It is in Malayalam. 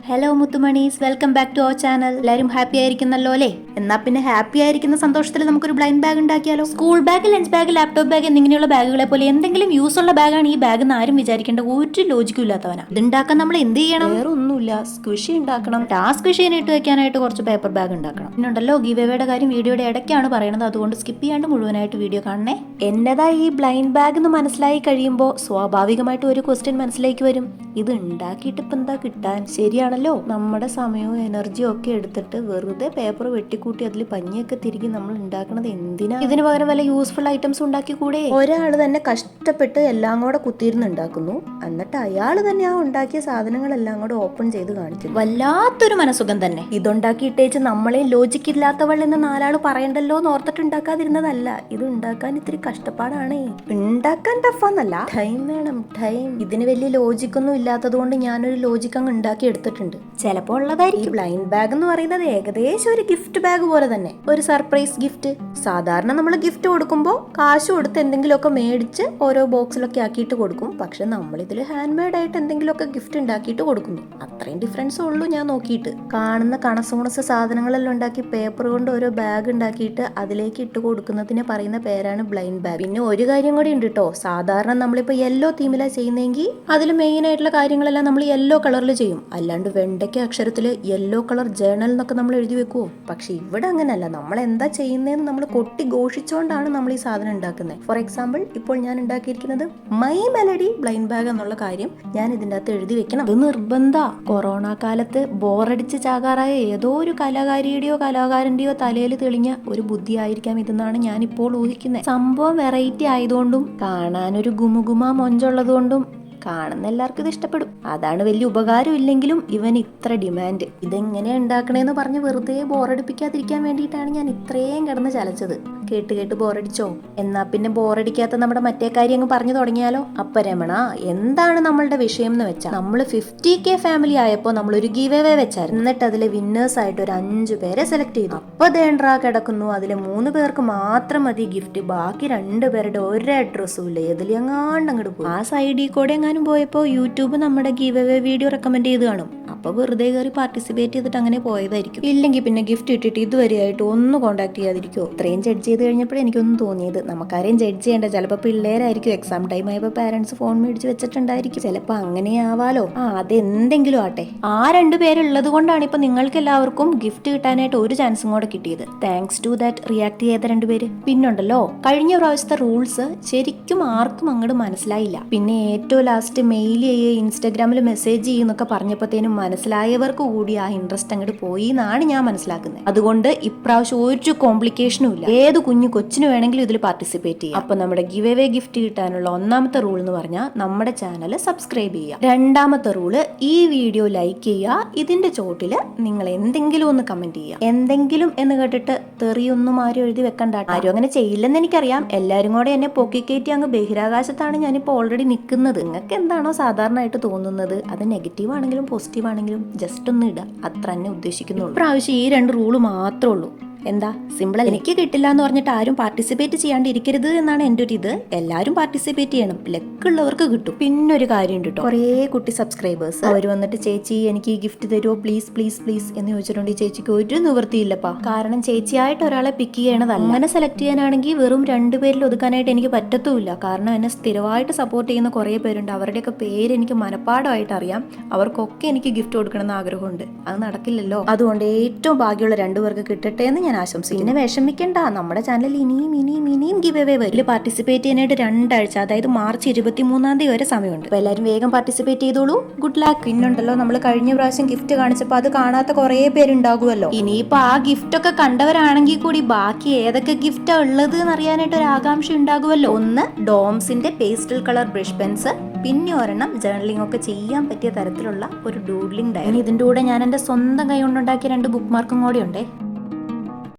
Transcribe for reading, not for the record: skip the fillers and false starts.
ഹലോ മുത്തുമണീസ്, welcome back to our channel. എല്ലാവരും ഹാപ്പി ആയിരിക്കുന്നല്ലോ അല്ലേ? എന്നാ പിന്നെ ഹാപ്പി ആയിരിക്കുന്ന സന്തോഷത്തിൽ നമുക്കൊരു ബ്ലൈൻഡ് ബാഗ് ഉണ്ടാക്കിയാലോ? School bag, lunch bag, laptop bag എന്നിങ്ങനെയുള്ള ബാഗുകളെ പോലെ എന്തെങ്കിലും യൂസ് ഉള്ള ബാഗാണ് ഈ ബാഗ് എന്ന് ആരും വിചാരിക്കേണ്ട ഒരു ലോജിക്കും ഇല്ലാത്തവനാ. ഇതുണ്ടാക്കാൻ നമ്മൾ എന്ത് ചെയ്യണം? വേറെ ഒന്നുമില്ല, സ്ക്വിഷി ഉണ്ടാക്കണം. ആ സ്ക്വിഷിനെ ഇട്ട് വെക്കാനായിട്ട് കുറച്ച് പേപ്പർ ബാഗ് ഉണ്ടാക്കണം. പിന്നുണ്ടല്ലോ, ഗിവ് കാര്യം വീഡിയോയുടെ ഇടയ്ക്കാണ് പറയുന്നത്, അതുകൊണ്ട് സ്കിപ്പ് ചെയ്യാണ്ട് മുഴുവനായിട്ട് വീഡിയോ കാണണേ. എന്നതാ ഈ ബ്ലൈൻഡ് ബാഗ് എന്ന് മനസ്സിലായി കഴിയുമ്പോൾ സ്വാഭാവികമായിട്ട് ഒരു ക്വസ്റ്റ്യൻ മനസ്സിലേക്ക് വരും. ഇത് ഉണ്ടാക്കിയിട്ട് ഇപ്പം എന്താ കിട്ടാൻ? ശരിയാണല്ലോ, നമ്മുടെ സമയവും എനർജിയും ഒക്കെ എടുത്തിട്ട് വെറുതെ പേപ്പർ വെട്ടിക്കൂട്ടി അതിൽ പഞ്ഞിയൊക്കെ തിരികെ നമ്മൾ ഉണ്ടാക്കുന്നത് എന്തിനാ? ഇതിന് പകരം വല്ല യൂസ്ഫുൾ ഐറ്റംസ് ഉണ്ടാക്കി കൂടെ? ഒരാൾ തന്നെ കഷ്ടപ്പെട്ട് എല്ലാം കൂടെ കുത്തിയിരുന്ന് ഉണ്ടാക്കുന്നു, എന്നിട്ട് അയാൾ തന്നെ ആ ഉണ്ടാക്കിയ സാധനങ്ങളെല്ലാം കൂടെ ഓപ്പൺ ചെയ്ത് കാണിക്കുന്നു. വല്ലാത്തൊരു മനസുഖം തന്നെ. ഇതുണ്ടാക്കിയിട്ടേച്ച് നമ്മളെ ലോജിക്കില്ലാത്തവൾ എന്ന് നാലാൾ പറയണ്ടല്ലോ എന്ന് ഓർത്തിട്ട് ഉണ്ടാക്കാതിരുന്നതല്ല. ഇത് ഉണ്ടാക്കാൻ ഇത്തിരി കഷ്ടപ്പാടാണ്. ഉണ്ടാക്കാൻ ടഫാന്നല്ല, ടൈം വേണം, ടൈം. ഇതിന് വലിയ ലോജിക്കൊന്നും ഇല്ലാത്തത് കൊണ്ട് ഞാനൊരു ലോജിക്ക് അങ്ങ് ഉണ്ടാക്കി എടുത്തിട്ടുണ്ട്. ചിലപ്പോൾ ഉള്ളതായിരിക്കും. ബ്ലൈൻഡ് ബാഗ് എന്ന് പറയുന്നത് ഏകദേശം ഒരു ഗിഫ്റ്റ് ബാഗ് പോലെ തന്നെ, ഒരു സർപ്രൈസ് ഗിഫ്റ്റ്. സാധാരണ നമ്മൾ ഗിഫ്റ്റ് കൊടുക്കുമ്പോൾ കാശ് കൊടുത്ത് എന്തെങ്കിലുമൊക്കെ മേടിച്ച് ഓരോ ബോക്സിലൊക്കെ ആക്കിയിട്ട് കൊടുക്കും. പക്ഷെ നമ്മളിതിൽ ഹാൻഡ് മെയ്ഡ് ആയിട്ട് എന്തെങ്കിലുമൊക്കെ ഗിഫ്റ്റ് ഉണ്ടാക്കിയിട്ട് കൊടുക്കുന്നു. അത്രയും ഡിഫറൻസ് ഉള്ളൂ ഞാൻ നോക്കിയിട്ട്. കാണുന്ന കണസുണസ് സാധനങ്ങളെല്ലാം ഉണ്ടാക്കി പേപ്പർ കൊണ്ട് ഓരോ ബാഗ് ഉണ്ടാക്കിയിട്ട് അതിലേക്ക് ഇട്ട് കൊടുക്കുന്നതിന് പറയുന്ന പേരാണ് ബ്ലൈൻഡ് ബാഗ്. പിന്നെ ഒരു കാര്യം കൂടി ഉണ്ട് കേട്ടോ. സാധാരണ നമ്മളിപ്പോൾ യെല്ലോ തീമിലാണ് ചെയ്യുന്നതെങ്കിൽ അതിൽ മെയിൻ ആയിട്ടുള്ള കാര്യങ്ങളെല്ലാം നമ്മൾ യെല്ലോ കളറിൽ ചെയ്യും. അല്ലാണ്ട് വെണ്ടയ്ക്ക അക്ഷരത്തിൽ യെല്ലോ കളർ ജേണൽ എന്നൊക്കെ നമ്മൾ എഴുതി വെക്കുവോ? പക്ഷെ ഇവിടെ അങ്ങനെയല്ല. നമ്മൾ എന്താ ചെയ്യുന്നതെന്ന് നമ്മൾ കൊട്ടി ഘോഷിച്ചുകൊണ്ടാണ് നമ്മൾ ഈ സാധനം ഉണ്ടാക്കുന്നത്. ഫോർ എക്സാമ്പിൾ, ഇപ്പോൾ ഞാൻ ഉണ്ടാക്കിയിരിക്കുന്നത് മൈ മെലഡി ബ്ലൈൻഡ് ബാഗ് എന്നുള്ള കാര്യം ഞാൻ ഇതിൻ്റെ അകത്ത് എഴുതി വെക്കണം. ഇത് നിർബന്ധ. കൊറോണ കാലത്ത് ബോറടിച്ച് ചാകാറായ ഏതോ ഒരു കലാകാരിയുടെയോ കലാകാരന്റെയോ തലയിൽ തെളിഞ്ഞ ഒരു ബുദ്ധി ആയിരിക്കാം ഇതെന്നാണ് ഞാനിപ്പോൾ ഊഹിക്കുന്നത്. സംഭവം വെറൈറ്റി ആയതുകൊണ്ടും കാണാനൊരു ഗുമുഗുമ മൊഞ്ചുള്ളത് കൊണ്ടും കാണുന്ന എല്ലാവർക്കും ഇത് ഇഷ്ടപ്പെടും. അതാണ് വലിയ ഉപകാരം ഇല്ലെങ്കിലും ഇവൻ ഇത്ര ഡിമാൻഡ്. ഇതെങ്ങനെയാ ഉണ്ടാക്കണേന്ന് പറഞ്ഞ് വെറുതെ ബോറടിപ്പിക്കാതിരിക്കാൻ വേണ്ടിയിട്ടാണ് ഞാൻ ഇത്രയും കിടന്ന് ചലച്ചത്. കേട്ട് ബോറടിച്ചോ? എന്നാ പിന്നെ ബോറടിക്കാത്ത നമ്മുടെ മറ്റേ കാര്യം അങ്ങ് പറഞ്ഞു തുടങ്ങിയാലോ? അപ്പൊ രമണ, എന്താണ് നമ്മളുടെ വിഷയം എന്ന് വെച്ചാൽ, നമ്മൾ 50K ഫാമിലി ആയപ്പോൾ നമ്മൾ ഒരു ഗീവ് അവേ വെച്ചായിരുന്നു. എന്നിട്ട് അതിലെ വിന്നേഴ്സ് ആയിട്ട് ഒരു 5 പേരെ സെലക്ട് ചെയ്തു. അപ്പൊ ദേണ്ട്രാ കിടക്കുന്നു, അതിലെ 3 പേർക്ക് മാത്രം മതി ഗിഫ്റ്റ്. ബാക്കി 2 പേരുടെ ഒരു അഡ്രസ്സും ഇല്ല. എതിലെങ്ങാണ്ട് അങ്ങോട്ട് പോയി. ആ സൈഡിൽ കൂടെ എങ്ങാനും പോയപ്പോൾ യൂട്യൂബ് നമ്മുടെ ഗീവ് അവേ വീഡിയോ റെക്കമെൻഡ് ചെയ്ത് കാണും. അപ്പൊ വെറുതെ കയറി പാർട്ടിസിപ്പേറ്റ് ചെയ്തിട്ട് അങ്ങനെ പോയതായിരിക്കും. ഇല്ലെങ്കിൽ പിന്നെ ഗിഫ്റ്റ് ഇട്ടിട്ട് ഇതുവരെയായിട്ട് ഒന്ന് കോൺടാക്ട് ചെയ്യാതിരിക്കുമോ? ഇത്രയും ജഡ്ജ് ചെയ്ത് കഴിഞ്ഞപ്പോഴേ എനിക്കൊന്നും തോന്നിയത്, നമുക്കാരെയും ജഡ്ജ് ചെയ്യേണ്ട. ചിലപ്പോൾ പിള്ളേരായിരിക്കും, എക്സാം ടൈം ആയപ്പോൾ പാരന്റ്സ് ഫോൺ മേടിച്ച് വെച്ചിട്ടുണ്ടായിരിക്കും. ചിലപ്പോൾ അങ്ങനെ ആവാലോ. അതെന്തെങ്കിലും ആട്ടെ. ആ 2 പേരുള്ളത് കൊണ്ടാണ് ഇപ്പൊ നിങ്ങൾക്ക് എല്ലാവർക്കും ഗിഫ്റ്റ് കിട്ടാനായിട്ട് ഒരു ചാൻസും കൂടെ കിട്ടിയത്. താങ്ക്സ് ടു ദാറ്റ് റിയാക്ട് ചെയ്ത 2 പേര്. പിന്നുണ്ടല്ലോ, കഴിഞ്ഞ പ്രാവശ്യത്തെ റൂൾസ് ശരിക്കും ആർക്കും അങ്ങോട്ട് മനസ്സിലായില്ല. പിന്നെ ഏറ്റവും ലാസ്റ്റ് മെയിൽ ചെയ്യുക, ഇൻസ്റ്റാഗ്രാമിൽ മെസ്സേജ് ചെയ്യുന്നൊക്കെ പറഞ്ഞപ്പോഴത്തേനും മനസ്സിലായവർക്ക് കൂടി ആ ഇൻട്രസ്റ്റ് അങ്ങോട്ട് പോയി എന്നാണ് ഞാൻ മനസ്സിലാക്കുന്നത്. അതുകൊണ്ട് ഇപ്രാവശ്യം ഒരു കോംപ്ലിക്കേഷനും ഇല്ല. ഏത് കുഞ്ഞു കൊച്ചിന് വേണമെങ്കിലും ഇതിൽ പാർട്ടിസിപ്പേറ്റ് ചെയ്യാം. അപ്പൊ നമ്മുടെ ഗിവ് അവേ ഗിഫ്റ്റ് കിട്ടാനുള്ള ഒന്നാമത്തെ റൂൾ എന്ന് പറഞ്ഞാൽ നമ്മുടെ ചാനൽ സബ്സ്ക്രൈബ് ചെയ്യുക. രണ്ടാമത്തെ റൂള്, ഈ വീഡിയോ ലൈക്ക് ചെയ്യുക. ഇതിന്റെ ചോട്ടില് നിങ്ങൾ എന്തെങ്കിലും ഒന്ന് കമന്റ് ചെയ്യുക. എന്തെങ്കിലും എന്ന് കേട്ടിട്ട് തെറിയൊന്നും ആരും എഴുതി വെക്കണ്ട. ആരും അങ്ങനെ ചെയ്യില്ലെന്ന് എനിക്കറിയാം. എല്ലാരും കൂടെ എന്നെ പൊക്കിക്കയറ്റി അങ്ങ് ബഹിരാകാശത്താണ് ഞാനിപ്പോൾ ഓൾറെഡി നിൽക്കുന്നത്. നിങ്ങൾക്ക് എന്താണോ സാധാരണ ആയിട്ട് തോന്നുന്നത്, അത് നെഗറ്റീവ് ആണെങ്കിലും പോസിറ്റീവ് ആണെങ്കിലും ജസ്റ്റ് ഒന്ന് ഇടുക. അത്ര തന്നെ ഉദ്ദേശിക്കുന്നുള്ളൂ. പ്രാവശ്യം ഈ 2 റൂള് മാത്രമേ ഉള്ളൂ. എന്താ സിമ്പിൾ. എനിക്ക് കിട്ടില്ല എന്ന് പറഞ്ഞിട്ട് ആരും പാർട്ടിസിപ്പേറ്റ് ചെയ്യാണ്ടിരിക്കരുത് എന്നാണ് എൻ്റെ ഒരു ഇത്. എല്ലാവരും പാർട്ടിസിപ്പേറ്റ് ചെയ്യണം. ലക്കുള്ളവർക്ക് കിട്ടും. പിന്നൊരു കാര്യം ഉണ്ട് കേട്ടോ, കുറേ കുട്ടി സബ്സ്ക്രൈബേഴ്സ് അവർ വന്നിട്ട് ചേച്ചി എനിക്ക് ഈ ഗിഫ്റ്റ് തരുമോ പ്ലീസ് പ്ലീസ് പ്ലീസ് എന്ന് ചോദിച്ചിട്ടുണ്ട്. ഈ ചേച്ചിക്ക് ഒരു നിവൃത്തിയില്ലപ്പാ. കാരണം ചേച്ചിയായിട്ട് ഒരാളെ പിക്ക് ചെയ്യണതല്ല. അങ്ങനെ സെലക്ട് ചെയ്യാനാണെങ്കിൽ വെറും 2 പേരിൽ ഒതുക്കാനായിട്ട് എനിക്ക് പറ്റത്തുമില്ല. കാരണം എന്നെ സ്ഥിരമായിട്ട് സപ്പോർട്ട് ചെയ്യുന്ന കുറേ പേരുണ്ട്. അവരുടെയൊക്കെ പേര് എനിക്ക് മനപ്പാടമായിട്ട് അറിയാം. അവർക്കൊക്കെ എനിക്ക് ഗിഫ്റ്റ് കൊടുക്കണമെന്ന് ആഗ്രഹമുണ്ട്. അത് നടക്കില്ലല്ലോ. അതുകൊണ്ട് ഏറ്റവും ഭാഗ്യമുള്ള 2 പേർക്ക് കിട്ടട്ടെ എന്ന് ഞാൻ ആശംസിക്കുന്നു. പിന്നെ വിഷമിക്കണ്ട, നമ്മുടെ ചാനലിൽ ഇനിയും ഗിവ് അവേ വരും. പാർട്ടിസിപ്പേറ്റ് ചെയ്യാനായിട്ട് 2 ആഴ്ച, അതായത് മാർച്ച് 23 വരെ സമയമുണ്ട്. അപ്പൊ എല്ലാവരും വേഗം പാർട്ടിസിപ്പേറ്റ് ചെയ്തോളൂ. Good luck. പിന്നുണ്ടല്ലോ, നമ്മൾ കഴിഞ്ഞ പ്രാവശ്യം ഗിഫ്റ്റ് കാണിച്ചപ്പോൾ അത് കാണാത്ത കുറേ പേരുണ്ടാകുമല്ലോ. ഇനിയിപ്പോ ആ ഗിഫ്റ്റ് ഒക്കെ കണ്ടവരാണെങ്കിൽ കൂടി ബാക്കി ഏതൊക്കെ ഗിഫ്റ്റാ ഉള്ളത് എന്നറിയാനായിട്ട് ഒരു ആകാംക്ഷ ഉണ്ടാകുമല്ലോ. ഒന്ന് ഡോംസിന്റെ പേസ്റ്റൽ കളർ ബ്രഷ് പെൻസ്, പിന്നെ ഒരെണ്ണം ജേർണലിംഗ് ഒക്കെ ചെയ്യാൻ പറ്റിയ തരത്തിലുള്ള ഒരു ഡൂഡ്ലിംഗ് ഡയറി. ഇതിന്റെ കൂടെ ഞാൻ എന്റെ സ്വന്തം കൈ കൊണ്ടുണ്ടാക്കിയ 2 ബുക്ക് മാർക്കും കൂടെ ഉണ്ടേ.